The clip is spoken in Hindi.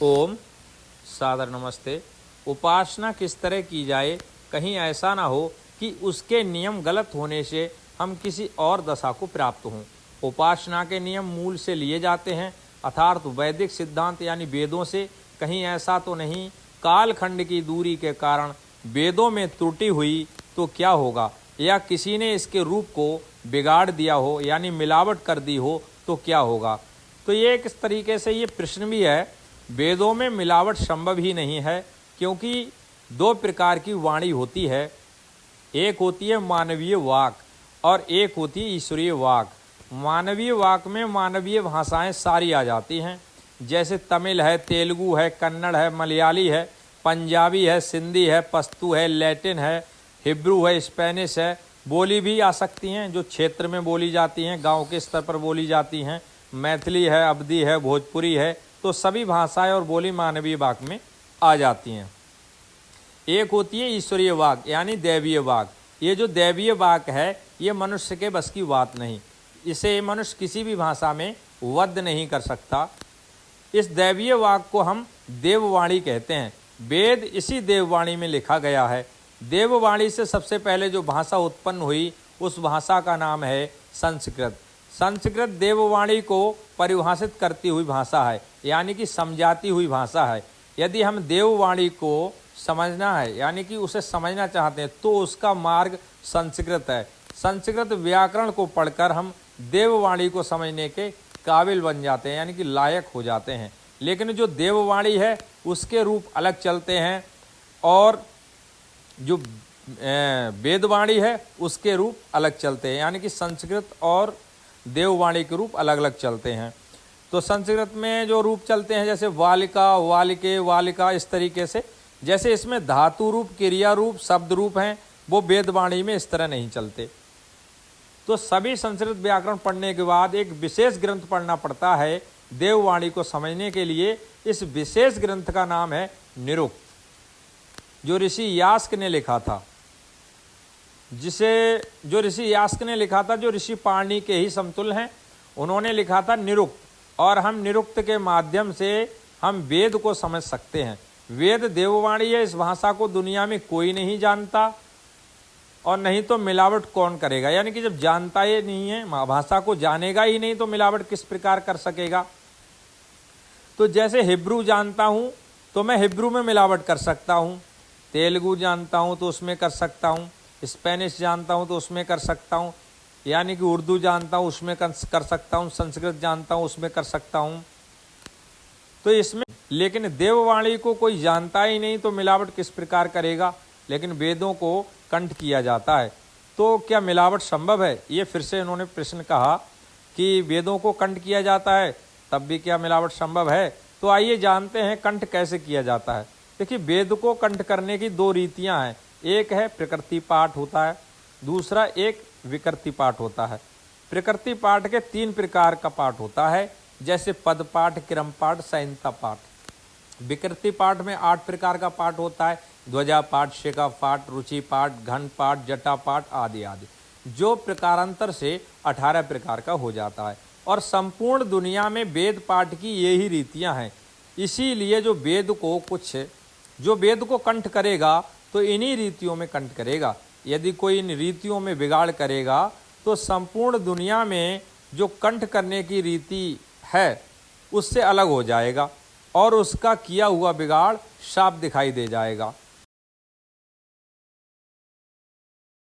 ओम सादर नमस्ते। उपासना किस तरह की जाए, कहीं ऐसा ना हो कि उसके नियम गलत होने से हम किसी और दशा को प्राप्त हों। उपासना के नियम मूल से लिए जाते हैं, अर्थात वैदिक सिद्धांत यानी वेदों से। कहीं ऐसा तो नहीं कालखंड की दूरी के कारण वेदों में त्रुटि हुई तो क्या होगा, या किसी ने इसके रूप को बिगाड़ दिया हो यानी मिलावट कर दी हो तो क्या होगा। तो ये एक तरीके से ये प्रश्न भी है। वेदों में मिलावट संभव ही नहीं है, क्योंकि दो प्रकार की वाणी होती है, एक होती है मानवीय वाक और एक होती है ईश्वरीय वाक। मानवीय वाक में मानवीय भाषाएं सारी आ जाती हैं, जैसे तमिल है, तेलुगु है, कन्नड़ है, मलयाली है, पंजाबी है, सिंधी है, पश्तो है, लैटिन है, हिब्रू है, स्पेनिश है। बोली भी आ सकती हैं जो क्षेत्र में बोली जाती हैं, गांव के स्तर पर बोली जाती हैं। मैथिली है, अवधी है, भोजपुरी है। तो सभी भाषाएं और बोली मानवीय वाक में आ जाती हैं। एक होती है ईश्वरीय वाक यानी दैवीय वाक। ये जो दैवीय वाक है ये मनुष्य के बस की बात नहीं, इसे मनुष्य किसी भी भाषा में वध नहीं कर सकता। इस दैवीय वाक को हम देववाणी कहते हैं। वेद इसी देववाणी में लिखा गया है। देववाणी से सबसे पहले जो भाषा उत्पन्न हुई उस भाषा का नाम है संस्कृत। संस्कृत देववाणी को परिभाषित करती हुई भाषा है, यानी कि समझाती हुई भाषा है। यदि हम देववाणी को समझना है यानी कि उसे समझना चाहते हैं तो उसका मार्ग संस्कृत है। संस्कृत व्याकरण को पढ़कर हम देववाणी को समझने के काबिल बन जाते हैं, यानी कि लायक हो जाते हैं। लेकिन जो देववाणी है उसके रूप अलग चलते हैं और जो वेदवाणी है उसके रूप अलग चलते हैं, यानी कि संस्कृत और देववाणी के रूप अलग अलग चलते हैं। तो संस्कृत में जो रूप चलते हैं जैसे वालिका, वालिके, वालिका, इस तरीके से, जैसे इसमें धातु रूप, क्रिया रूप, शब्द रूप हैं, वो वेदवाणी में इस तरह नहीं चलते। तो सभी संस्कृत व्याकरण पढ़ने के बाद एक विशेष ग्रंथ पढ़ना पड़ता है देववाणी को समझने के लिए। इस विशेष ग्रंथ का नाम है निरुक्त, जो ऋषि यास्क ने लिखा था। जो ऋषि यास्क ने लिखा था, जो ऋषि पाणिनि के ही समतुल्य हैं, उन्होंने लिखा था निरुक्त। और हम निरुक्त के माध्यम से हम वेद को समझ सकते हैं। वेद देववाणी है, इस भाषा को दुनिया में कोई नहीं जानता, और नहीं तो मिलावट कौन करेगा। यानी कि जब जानता ही नहीं है, भाषा को जानेगा ही नहीं, तो मिलावट किस प्रकार कर सकेगा। तो जैसे हिब्रू जानता हूँ तो मैं हिब्रू में मिलावट कर सकता हूँ, तेलुगु जानता हूँ तो उसमें कर सकता हूँ, स्पेनिश जानता हूँ तो उसमें कर सकता हूँ, यानी कि उर्दू जानता हूँ उसमें कर सकता हूँ, संस्कृत जानता हूँ उसमें कर सकता हूँ। तो इसमें, लेकिन देववाणी को कोई जानता ही नहीं तो मिलावट किस प्रकार करेगा। लेकिन वेदों को कंठ किया जाता है, तो क्या मिलावट संभव है? ये फिर से इन्होंने प्रश्न कहा कि वेदों को कंठ किया जाता है तब भी क्या मिलावट संभव है। तो आइए जानते हैं कंठ कैसे किया जाता है। देखिए, वेद को कंठ करने की दो रीतियां हैं। एक है प्रकृति पाठ होता है, दूसरा एक विकृति पाठ होता है। प्रकृति पाठ के 3 प्रकार का पाठ होता है, जैसे पद पाठ, क्रम पाठ, संहिता पाठ। विकृति पाठ में 8 प्रकार का पाठ होता है, ध्वजा पाठ, शिखा पाठ, रुचि पाठ, घन पाठ, जटा पाठ आदि आदि, जो प्रकारांतर से 18 प्रकार का हो जाता है। और संपूर्ण दुनिया में वेद पाठ की यही रीतियां हैं। इसीलिए जो वेद को कंठ करेगा तो इन्हीं रीतियों में कंठ करेगा। यदि कोई इन रीतियों में बिगाड़ करेगा तो संपूर्ण दुनिया में जो कंठ करने की रीति है उससे अलग हो जाएगा और उसका किया हुआ बिगाड़ साफ दिखाई दे जाएगा।